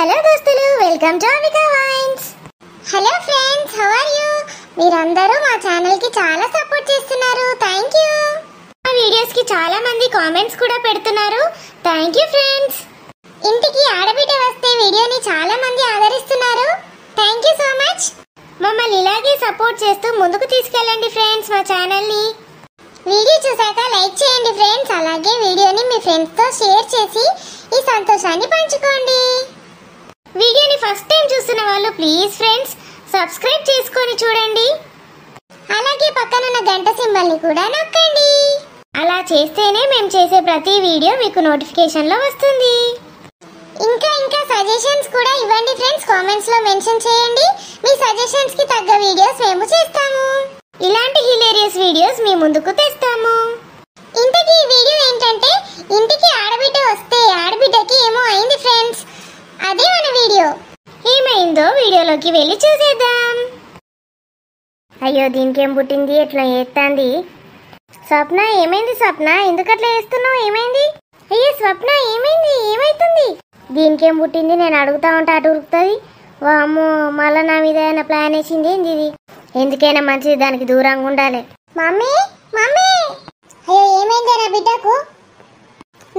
Hello దోస్తులు, welcome to Avika vines. Hello friends, how are you? మీరందరూ మా ఛానల్ కి చాలా సపోర్ట్ చేస్తున్నారు. Thank you. మా వీడియోస్ కి చాలా మంది కామెంట్స్ కూడా పెడుతున్నారు. Thank you friends. ఇంటికి ఆడబిడ్డ వస్తే వీడియోని చాలా మంది ఆదరిస్తున్నారు. Thank you so much. మమ్మల్ని ఇలాగే సపోర్ట్ చేస్తూ ముందుకు తీసుకెళ్ళండి ఫ్రెండ్స్ మా ఛానల్ ని. వీడియో చూసాక లైక్ చేయండి ఫ్రెండ్స్. అలాగే వీడియోని మీ ఫ్రెండ్స్ తో షేర్ చేసి ఈ సంతోషాన్ని పంచుకోండి. వీడియోని ఫస్ట్ టైం చూస్తున్న వాళ్ళు ప్లీజ్ ఫ్రెండ్స్ సబ్స్క్రైబ్ చేసుకొని చూడండి. అలాగే పక్కనున్న గంట సింబల్ ని కూడా నొక్కండి. అలా చేస్తేనే మేము చేసే ప్రతి వీడియో మీకు నోటిఫికేషన్ లో వస్తుంది. ఇంకా సజెషన్స్ కూడా ఇవ్వండి ఫ్రెండ్స్. కామెంట్స్ లో మెన్షన్ చేయండి. మీ సజెషన్స్ కి తగ్గ వీడియోస్ మేము చేస్తాము. ఇలాంటి హిలేరియస్ వీడియోస్ మీ ముందుకు తెస్తాము. ఇంతకీ ఈ వీడియో ఏంటంటే, ఇంటికి ఆడబిడ్డ వస్తే ఆడబిడ్డకి ఏమో అయింది ఫ్రెండ్స్. అదే మన వీడియో. ఏమైందో వీడియోలోకి వెళ్ళి చూసేద్దాం. అయ్యో, దీనికేం పుట్టింది, ఎట్లా ఏత్తాంది? స్వప్న, ఏమైంది స్వప్న? ఎందుకు అట్లా వేస్తున్నావు? ఏమైంది? అయ్యో స్వప్న, ఏమైంది? ఏమైతుంది? దీనికేం పుట్టింది? నేను అడుగుతా ఉంటే అటు ఉరుకుతుంది. వామ్మో, మళ్ళా నా మీద ఏమైనా ప్లాన్ వేసింది ఏంది ఇది? ఎందుకైనా మంచిది దానికి దూరంగా ఉండాలి. మమ్మీ మమ్మీ, అయ్యో ఏమైంది నా బిడ్డకు?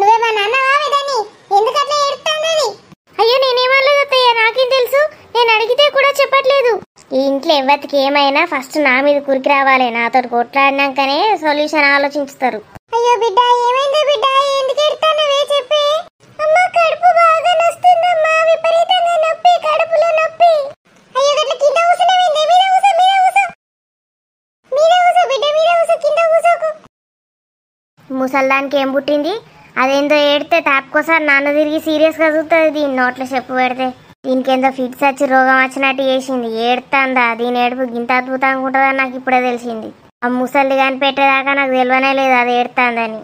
నువ్వేమన్నా అన్నావా దాన్ని? ఎందుకు అట్లా ఏడుస్తాంది? అయ్యో నేనేమనలేదు అత్తయ్య, నాకేం తెలుసు? నేను అడిగితే కూడా చెప్పట్లేదు. ఈ ఇంట్లో ఎవరికి ఏమైనా ఫస్ట్ నా మీద కురికి రావాలి. నాతో కొట్లాడినాకనే సొల్యూషన్ ఆలోచించుతారు. అయ్యో బిడ్డ, ఏమైందో బిడ్డ? ఎందుకు ఏడుస్తానవే చెప్పే. అమ్మ, కడుపు బాగా నొస్తుందమ్మా, విపరీతంగా నొప్పి, కడుపులో నొప్పి. అయ్యో గట్ల కింద కూసునవేందే? మీద కూసో, మీద కూసో, మీద కూసో బిడ్డ, మీద కూసో, కింద కూసోకు. ముసల్దానికి ఏం పుట్టింది? అదేందో ఏడితే తాపుకోసారి నాన్న తిరిగి సీరియస్ గా చూస్తుంది. దీని నోట్లో చెప్పు పెడితే దీనికేందో ఫిట్స్ వచ్చి రోగం వచ్చినట్టు చేసింది. ఏడుతాందా? దీని ఏడుపు గింత అద్భుతంగా ఉంటుందని నాకు ఇప్పుడే తెలిసింది. ఆ ముసల్ది కానీ పెట్టేదాకా నాకు తెలియనే లేదు అది ఏడుతాందని.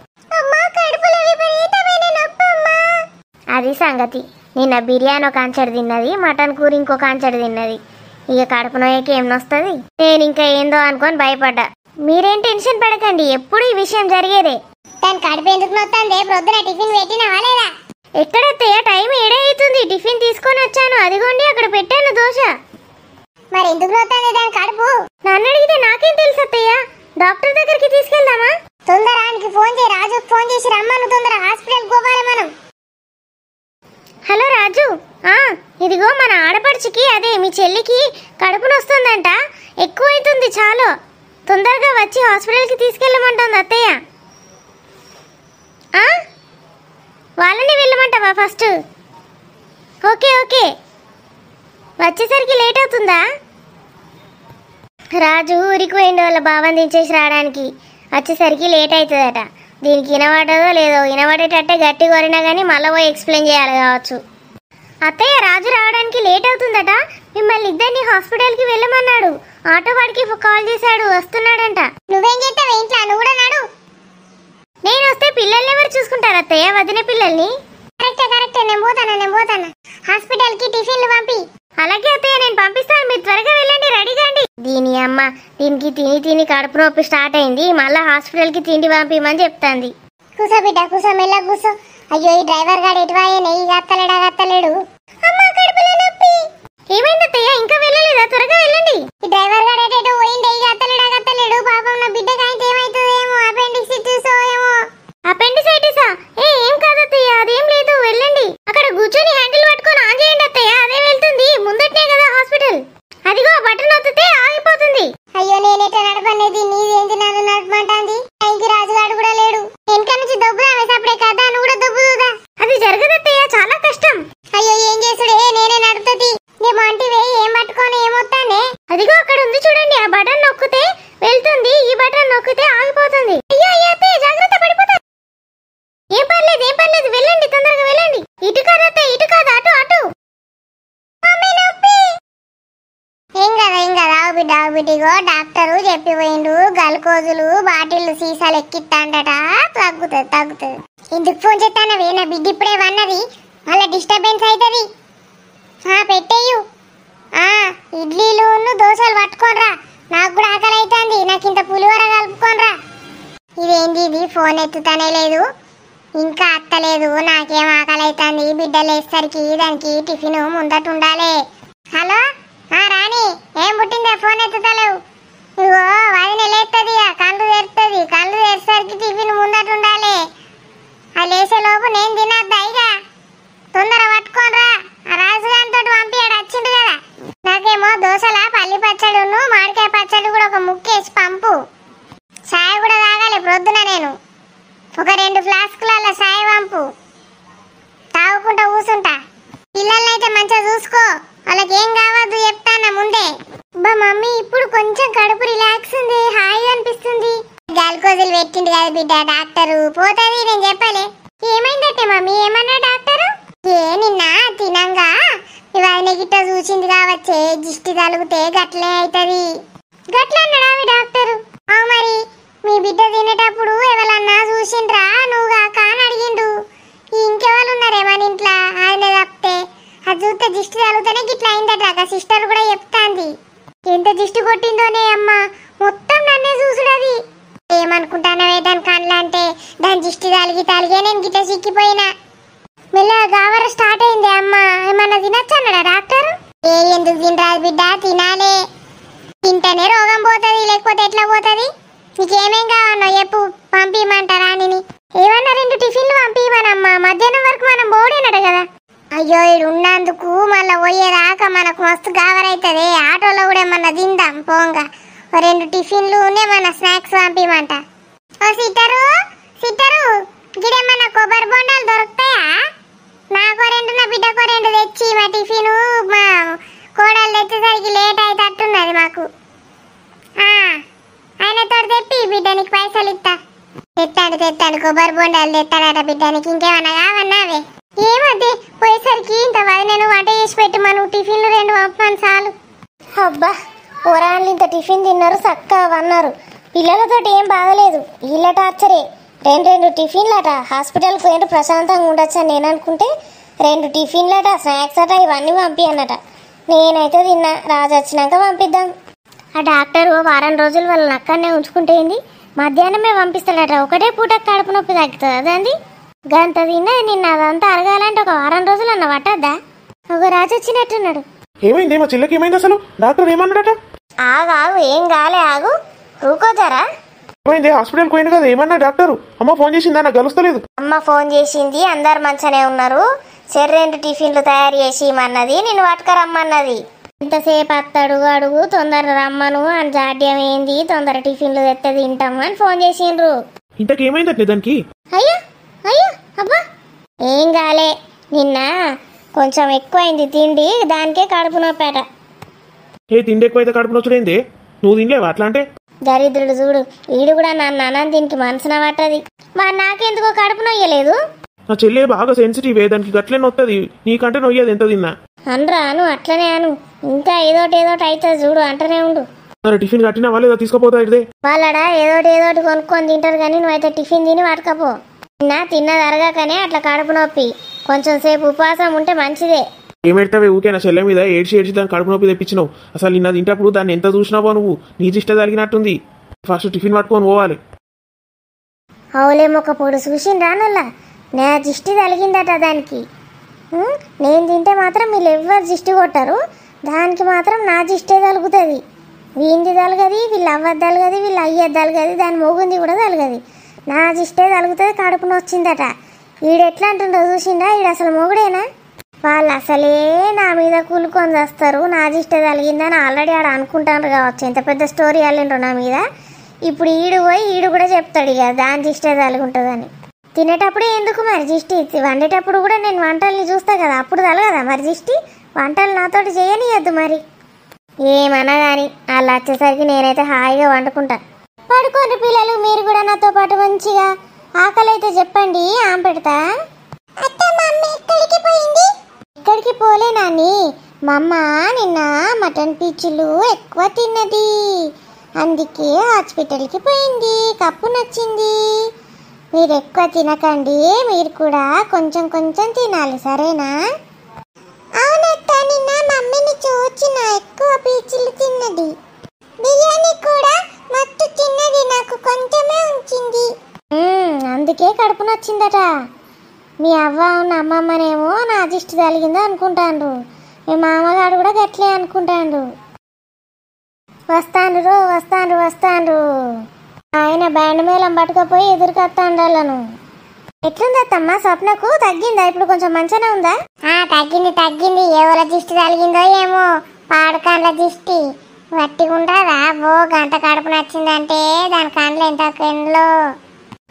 అది సంగతి. నిన్న బిర్యానీ ఒక అంచడి తిన్నది, మటన్ కూర ఇంకొక అంచడి తిన్నది. ఇక కడుపు నొయ్యకి ఏం నొస్తుంది? నేను ఇంకా ఏందో అనుకొని భయపడ్డా. మీరేం టెన్షన్ పడకండి, ఎప్పుడు ఈ విషయం జరిగేదే. దాని కడుపు ఎందుకు నొత్తందే? ప్రొద్దున టిఫిన్ పెట్టినావా లేదా? ఎక్కడత్తయ్య, టైం 7 అవుతుంది. టిఫిన్ తీసుకొని వచ్చాను, అదిగోండి అక్కడ పెట్టాను దోశ. మరి ఎందుకు నొత్తంది దాని కడుపు? నన్ను అడిగితే నాకేం తెలుసు అత్తయ్య. డాక్టర్ దగ్గరికి తీసుకెళ్దామా? తొందరానికి ఫోన్ చేయి, రాజుకు ఫోన్ చేసి రమ్మను. తొందర హాస్పిటల్ పోవాలి మనం. హలో రాజు, ఇదిగో మన ఆడపడుచుకి, అదే మీ చెల్లికి కడుపు నొస్తుందంట. ఎక్కువైతుంది చాలా. తొందరగా వచ్చి హాస్పిటల్కి తీసుకెళ్ళమంటుంది అత్తయ్య. వాళ్ళని వెళ్ళమంటావా ఫస్ట్? Okay okay. వచ్చేసరికి లేట్ అవుతుందా? రాజు ఊరికి పోయిండు వాళ్ళ బావని దించేసి రావడానికి. వచ్చేసరికి లేట్ అవుతుందట. దీనికి వినబడదో లేదో, వినబడేటట్టే గట్టి కోరినా కానీ మళ్ళీ పోయి ఎక్స్ప్లెయిన్ చేయాలి కావచ్చు. అత్తయ్య, రాజు రావడానికి లేట్ అవుతుందట. మిమ్మల్ని ఇద్దరిని హాస్పిటల్కి వెళ్ళమన్నాడు. ఆటో వాడికి కాల్ చేశాడు, వస్తున్నాడంట. నువ్వేం చేస్తావు ఇంట్లో? నువ్వు కూడా నాడు. నేను వస్తే పిల్లల్ని ఎవరు చూసుకుంటారు అత్తయ్య? వదిన పిల్లల్ని. కరెక్టే, నేను పోతాను. హాస్పిటల్కి టిఫిన్లు పంపి. అలాగే అత్తయ్య, నేను పంపిస్తాను. మీరు త్వరగా వెళ్ళండి, రెడీగా అండి. దీని అమ్మ, దీనికి తిని కడుపు నొప్పి స్టార్ట్ అయింది. మళ్ళీ హాస్పిటల్కి తిండి పంపిమని చెప్తాంది. కూసో బిడ్డ, కూసో, మెల్ల కూసో. అయ్యో, ఈ డ్రైవర్ గాడు ఎటువాయనే, ఈ గత్తలేడు. అమ్మా, కడుపులో నొప్పి. ఏమైంది అత్తయ్య? ఇంకా వెళ్ళలేదా? త్వరగా వెళ్ళండి. ఈ డ్రైవర్ గాడు ఎటో పోయిండే, ఈ గత్తలేడు. పాపం నా బిడ్డకి అయితే ఏమవుతుందేమో, అపెండిక్సిటిస్ ఏమో. అపెండిసైటిసా? ఏం కాదత్తయ్య, అదేం లేదు. వెళ్ళండి. అక్కడ కూర్చొని హ్యాండిల్ పట్టుకొని ఆన్ చేయండి అత్తయ్య, అదే వెళ్తుంది. ముందట్నే కదా హాస్పిటల్. అదిగో బటన్ నొత్తితే ఆగిపోతుంది. అయ్యో, నేనెట్లా నడపనేది? నీదేంటి నన్ను నడపమంటాంది? టైంకి రాజుగాడు కూడా లేడు. వెనక నుంచి దొబ్బుదామే సప్పుడే కదా, నువ్వు కూడా దొబ్బుదా? అది జరగదత్తయ్య, చాలా కష్టం. అయ్యో, ఏం చేసుడే, నేనే నడుపుతుంది. నేను అంటివే, ఏం పట్టుకొని ఏమొస్తానే? అదిగో అక్కడ ఉంది చూడండి, ఆ బటన్ నొక్కితే వెళ్తుంది, ఈ బటన్ నొక్కితే ఆగిపోతుంది. అయ్యో అత్తయ్య, జాగ్రత్త, పడిపోతా. ఏం పర్లేదు, వెళ్ళండి, తొందరగా వెళ్ళండి. ఇటు కాదు అత్తయ్య, ఇటు కాదు, అటు. ఏం కదా బిడ్డగో, డాక్టరు చెప్పిపోయిండు. గల్కోజులు బాటిల్లు సీసాలు ఎక్కిస్తాడట, తగ్గుతుంది. ఇందుకు ఫోన్ చేస్తానవే? నా బిడ్డ ఇప్పుడే వన్నది, మళ్ళీ డిస్టర్బెన్స్ అవుతుంది. పెట్టేయు. ఇడ్లీలు దోశలు పట్టుకోనరా, నాకు కూడా ఆకలి అవుతుంది. నాకు ఇంత పులిహోర కలుపుకోనరా. ఇదేంది ఇది? ఫోన్ ఎత్తుతానే లేదు. ఇంకా అత్తలేదు. నాకేం ఆకలి అవుతుంది. బిడ్డలు వేసరికి దానికి టిఫిన్ ముందట ఉండాలి. హలో రాణి, ఏం పుట్టిందే? ఫోన్ ఎత్తుతలేవు. ఇగో వదిన లేస్తుంది, కళ్ళు తెరుతుంది. కళ్ళు తెరిసరికి టిఫిన్ ముందట ఉండాలి. ఆ లేసేలోపు నేను తినద్దా? ఇక తొందర పట్టుకోనరా. ఆ రాజుగారితో పంపించాడు, వచ్చిండు కదా. నాకేమో దోశల పల్లి పచ్చడును మామిడికాయ పచ్చడి కూడా ఒక ముక్కేసి పంపు. చాయ్ కూడా తాగాలి ప్రొద్దున. నేను ఒక 2 ఫ్లాస్కుల చాయ్ పంపు. తాగుకుంటా కూసుంటా. పిల్లల్నైతే మంచిగా చూసుకో. వాళ్ళకి ఏం కావద్దు చెప్తానా ముందే. బా మమ్మీ, ఇప్పుడు కొంచెం కడుపు రిలాక్స్ ఉంది, హాయిగా అనిపిస్తుంది. గ్లూకోజులు పెట్టిండు కదా బిడ్డ డాక్టరు. పోతుంది, నేను చెప్పలే. ఏమైందట్టే మమ్మీ? ఏమన్నా డాక్టరు? నిన్న తినంగా ఇవన్నీ గిట్ట చూసింది కావచ్చే, దిష్టి తలుగుతే గట్లే అవుతుంది. గట్ల అన్నాడా డాక్టరు? మరి మీ బిడ్డ తినేటప్పుడు ఎవరన్నా చూసిండ్రా నువ్వు కాక అని అడిగిండు. ఇంకెవరు ఉన్నారే మన ఇంట్లో? ఆయన తప్పితే అది చూస్తే దిష్టి తలుగుతూనే గిట్ల అయిందట. సిస్టర్ కూడా చెప్తాంది. ఎంత దిష్టి కొట్టిందోనే అమ్మ, మొత్తం నన్నే చూసుడది. ఏమనుకుంటానవే దాని కళ్ళ అంటే? దాని దిష్టి తలిగే నేను గిట్ట చిక్కిపోయినా. మెల్లగా గావర స్టార్ట్ అయింది. అమ్మ ఏమన్నా తినొచ్చు అన్నాడా డాక్టర్? ఎందుకు తినరాదు బిడ్డ, తినాలే. తింటేనే రోగం పోతుంది, లేకపోతే ఎట్లా పోతుంది? నీకేమేం కావన్నా చెప్పు, పంపించమంటారా? అని ఏమన్నా 2 టిఫిన్లు పంపించమనమ్మా. మధ్యాహ్నం వరకు మనం బోడేనట కదా. అయ్యో, ఇడు ఉన్నందుకు మళ్ళీ పోయేదాకా మనకు మస్తు గావరైతుంది. ఆటోలో కూడా ఏమన్నా తిందాం పోంగా. 2 టిఫిన్లు మన స్నాక్స్ పంపించమంట. ఓ సిట్టరు, గిడేమన్నా కొబ్బరి బొండాలు దొరుకుతాయా? నాకు 2, నా బిడ్డకు 2 తెచ్చి. మా టిఫిను మా కోడలు తెచ్చేసరికి లేట్ అయితట్టున్నది మాకు. ఆయనతో తెప్పి బిడ్డ, నీకు పైసలు ఇస్తా. తెత్తాడు కొబ్బరి బొండాలు తెత్తాడట బిడ్డానికి. ఇంకేమన్నా కావన్నావే? ఏమద్దే, పోయేసరికి ఇంత వదిలేను వంట చేసి పెట్టి మనం టిఫిన్లు 2 పంపాను చాలు. అబ్బా, పోరాళ్ళు ఇంత టిఫిన్ తిన్నారు, చక్కగా అన్నారు. పిల్లలతో ఏం బాగలేదు. వీళ్ళ టార్చరే. 2 టిఫిన్లట. హాస్పిటల్కి పోయింటే ప్రశాంతంగా ఉండొచ్చు అని నేను అనుకుంటే 2 టిఫిన్లట, స్నాక్స్ అట, ఇవన్నీ పంపియన్నట. నేనైతే తిన్నా. రాజు వచ్చినాక పంపిద్దాం. ఆ డాక్టర్ వారం రోజులు వాళ్ళని అక్కడనే ఉంచుకుంటే మధ్యాహ్నమే పంపిస్తాడట. ఒకటే పూట కడుపు నొప్పి తగ్గుతుంది అదండి. గంత తిన్నా నిన్న అదంతా అరగాలంటే ఒక వారం రోజులు అన్న పట్టద్దా? ఒక రాజు వచ్చినట్టున్నాడు. ఏమైంది మా చెల్లెకి? ఏమైంది అసలు? డాక్టర్ ఏమన్నాడట? ఆగు, ఏం కాలే, ఆగు, ఊకోతారా? ఏమైంది? హాస్పిటల్కి పోయింది కదా, ఏమన్నా డాక్టర్? అమ్మ ఫోన్ చేసిందా? నాకు గలుస్తలేదు. అమ్మ ఫోన్ చేసింది, అందరు మంచిగానే ఉన్నారు. 2 టిఫిన్లు తయారు చేసి ఇమ్మన్నది, నిన్ను పట్టుకరమ్మన్నది. ఇంతసేపు అత్తడు అడుగు, తొందర రమ్మను అని జాడ్యం ఏంది, తొందర టిఫిన్లు తెస్తే తింటాము అని ఫోన్ చేసిండ్రు. ఇంతకు ఏమైందట్లే దానికి? అయ్యో అబ్బా, ఏం కాలే. నిన్న కొంచెం ఎక్కువైంది తిండి, దానికే కడుపు నొప్పేట. తిండి ఎక్కువైతే కడుపు నొచ్చుడైంది? నువ్వు తినలేవా అట్లా అంటే? దరిద్రుడు చూడు, ఈడు కూడా నన్ను అన్నం దీనికి మనసున పట్టది. మరి నాకెందుకో కడుపు నొయ్యలేదు. నా చెల్లె బాగా సెన్సిటివ్, దానికి గట్లే నొత్తది. నీకంటే నొయ్యదు ఎంత తిన్నా. అనరా అను, అట్లనే అను. ఇంకా ఏదోటి అవుతుంది చూడు, అంటనే ఉండు. టిఫిన్ కట్టినా వాళ్ళేదో తీసుకుపోతా. వాళ్ళడా ఏదోటి కొనుక్కొని తింటారు కానీ నువ్వైతే టిఫిన్ తిని పట్టుకపో. తిన్నది అరగాకనే అట్లా కడుపు నొప్పి. కొంచెం సేపు ఉపవాసం ఉంటే మంచిదే. ఏమెడతావే ఊకే నా చెల్లె మీద ఏడ్చి దాన్ని కడుపు నొప్పి తెప్పించినావు. అసలు నిన్న తింటప్పుడు దాన్ని ఎంత చూసినావో నువ్వు. నీ దిష్ట తగిలినట్టుంది. ఫస్ట్ టిఫిన్ పట్టుకొని పోవాలి. అవులేమొక పొడు చూసిండ్రా నల్లా, నా దిష్టి తగిలిందట దానికి. నేను తింటే మాత్రం వీళ్ళు ఎవ్వరు దిష్టి కొట్టరు, దానికి మాత్రం నా దిష్టే తలుగుతుంది. వీంది తలగది, వీళ్ళు అవ్వద్దు తలగది, వీళ్ళు అయ్యద్దు తలగది, దాని మొగుంది కూడా తలగది. నా దిష్టే తలుగుతుంది, కడుపున వచ్చిందట. వీడు ఎట్లా అంటుండో చూసిండా? వీడు అసలు మొగుడేనా? వాళ్ళు అసలే నా మీద కూలుకొని చేస్తారు. నా దిష్టే తలిగిందని ఆల్రెడీ ఆడ అనుకుంటాను కావచ్చు. ఎంత పెద్ద స్టోరీ వెళ్ళిండ్రు నా మీద. ఇప్పుడు ఈడు కూడా చెప్తాడు ఇక దాని దిష్టే తలుగుంటుందని. తినేటప్పుడే ఎందుకు మరి దిష్టి? వండేటప్పుడు కూడా నేను వంటల్ని చూస్తా కదా, అప్పుడు తలగదా మరి దిష్టి? వంటలు నాతోటి చేయనియద్దు మరి. ఏమన్నా కానీ వాళ్ళు వచ్చేసరికి నేనైతే హాయిగా వండుకుంటా. పడుకోండి పిల్లలు, మీరు కూడా నాతో పాటు మంచిగా. ఆకలి అయితే చెప్పండి, ఆమె పెడతా. ఎక్కడికి పోలే నాని, మా అమ్మ నిన్న మటన్ పీచులు ఎక్కువ తిన్నది, అందుకే హాస్పిటల్కి పోయింది. కప్పు నచ్చింది. మీరు ఎక్కువ తినకండి, మీరు కూడా కొంచెం కొంచెం తినాలి, సరేనా? అవునత్త, నిన్న మమ్మీని చూచిన ఎక్కువ పీచులు తిన్నది. బిర్యానీ కూడా మస్తు తిన్నది, నాకు కొంచెమే ఉంచింది. అందుకే కడుపు నొచ్చిందట. మీ అవ్వ ఉన్న అమ్మమ్మనేమో నా దిష్టి తగిలిందో అనుకుంటాండ్రు, మీ మామగారు కూడా గట్లే అనుకుంటాండ్రు. వస్తాండ్రు ఆయన బ్యాండ్ మేళం పట్టుకపోయి ఎదురుకొస్తాండ్రలను. ఎట్లుందత్తమ్మా స్వప్నకు? తగ్గిందా ఇప్పుడు? కొంచెం మంచిగానే ఉందా? తగ్గింది. ఎవరి దిష్టి తగిలిందో ఏమో, పాడుకాండ్ల దిష్టి వట్టిగుంటారా. ఓ గంట కడుపు నచ్చిందంటే దాని కండ్లు ఎంత కండ్లో.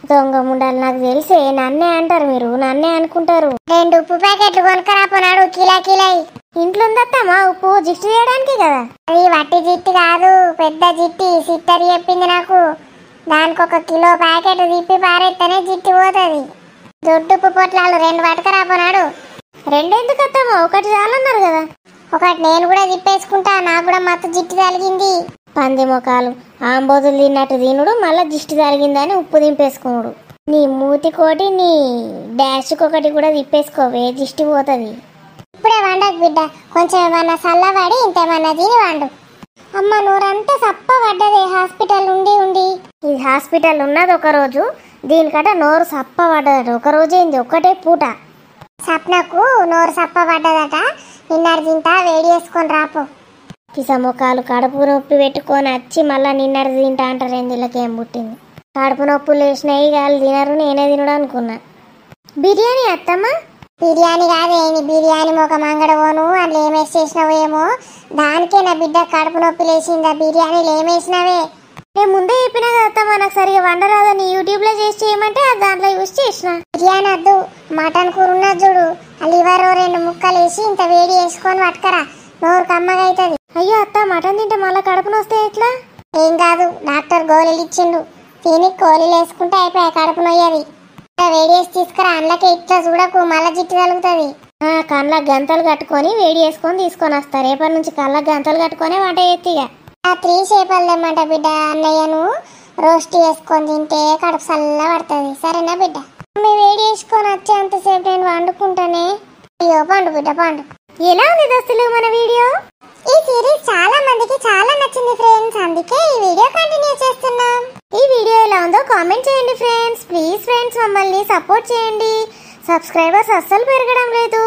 దొంగ ముండాలి, నాకు తెలిసే. నన్నే అంటారు మీరు, నన్నే అనుకుంటారు. 2 ఉప్పు ప్యాకెట్లు కొనుక్కరాపోనాడు, కిలాయి. ఇంట్లో ఉందత్తమ్మా ఉప్పు? జిట్టు చేయడానికి కదా. అది వట్టి జిట్టు కాదు, పెద్ద జిట్టి. సిట్టరి చెప్పింది నాకు. దానికి 1 కిలో ప్యాకెట్ తిప్పి పారేస్తేనే జిట్టు పోతుంది. దొడ్డు ఉప్పు పొట్లాలు 2 పట్టుకరాపోనాడు. 2 ఎందుకు అత్తమ్మా? 1 చాలన్నారు కదా. 1 నేను కూడా తిప్పేసుకుంటా, నాకు కూడా మత్తు జిట్టు తగిలింది. పంది మొఖాలు, ఆంబోతులు తిన్నట్టు తినుడు, మళ్ళా దిష్టి తగిలిందని ఉప్పు దింపేసుకున్నాడు. నీ మూతి కోటి, నీ డాష్కి 1 కూడా తిప్పేసుకోవే, దిష్టి పోతుంది. ఇప్పుడే వండకు బిడ్డ, కొంచెం ఏమన్నా చల్లబడి ఇంతేమన్నా తిని వండు. అమ్మ నూరంతా సప్ప పడ్డది హాస్పిటల్ ఉండి. ఈ హాస్పిటల్ ఉన్నది 1 రోజు, దీనికట నోరు సప్ప పడ్డదట. 1 రోజు అయింది, 1 పూట. సప్నకు నోరు సప్ప పడ్డదట. నిన్నటి తింటా వేడి చేసుకొని రాపో. పిసముఖాలు కడుపు నొప్పి పెట్టుకొని వచ్చి మళ్ళీ నిన్నటి తింటా అంటారు. వీళ్ళకేం పుట్టింది? కడుపు నొప్పులు లేచినాయి, వాళ్ళు తినరు, నేనే తినడు అనుకున్నా. బిర్యానీ అత్తమ్మా? బిర్యానీ కాదేంటి, బిర్యానీ ఒక మంగడవోను అందులో ఏమేసి చేసినావు ఏమో. దానికే నా బిడ్డ కడుపు నొప్పి లేచిందా? బిర్యానీలు ఏమేసినావే? నేను ముందే చెప్పినా కదా అత్తమ్మా, నాకు సరిగా వండరాదని. యూట్యూబ్లో చేసి చేయమంటే అది దాంట్లో యూస్ చేసిన. బిర్యానీ వద్దు, మటన్ కూర ఉన్నది చూడు, ఆ లివర్ 2 ముక్కలు వేసి ఇంత వేడి వేసుకొని పట్టుకరా, నోరు కమ్మగా అవుతుంది. అయ్యో అత్త, మటన్ తింటే మళ్ళీ కడుపు నొస్తే ఎట్లా? ఏం కాదు, డాక్టర్ గోళీలు ఇచ్చిండు, తిని గోళీలు వేసుకుంటే అయిపోయాయి, కడుపు నొయ్యది. వేడి వేసి తీసుకురా, అందులోకి ఇట్లా చూడకు, మళ్ళీ జిట్టు తగులుతుంది. కళ్ళకు గంతలు కట్టుకొని వేడి వేసుకొని తీసుకొని వస్తా. రేపటి నుంచి కళ్ళకు గంతలు కట్టుకొని వంట చేతిగా. 3 చేపలు తెమ్మంట బిడ్డ. అన్నయ్యను రోస్ట్ చేసుకొని తింటే కడుపు చల్ల పడుతుంది. సరేనా బిడ్డ? మీ వేడి వేసుకొని వచ్చేంతసేపు నేను వండుకుంటానే. అయ్యో పండు బిడ్డ పండు. ఎలా ఉంది దోస్తులు మన వీడియో? ఈ సిరీస్ చాలా మందికి చాలా నచ్చింది ఫ్రెండ్స్, అందుకే ఈ వీడియో కంటిన్యూ చేస్తున్నాం. ఈ వీడియో ఎలా ఉందో కామెంట్ చేయండి ఫ్రెండ్స్. ప్లీజ్ ఫ్రెండ్స్ మమ్మల్ని సపోర్ట్ చేయండి. సబ్స్క్రైబర్స్ అస్సలు పెరగడం లేదు.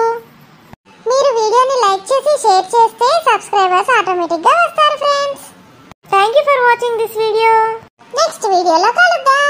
మీరు వీడియోని లైక్ చేసి షేర్ చేస్తే సబ్స్క్రైబర్స్ ఆటోమేటిక్ గా వస్తారు friends. Thank you for watching this video. Next వీడియోలో కలుద్దాం.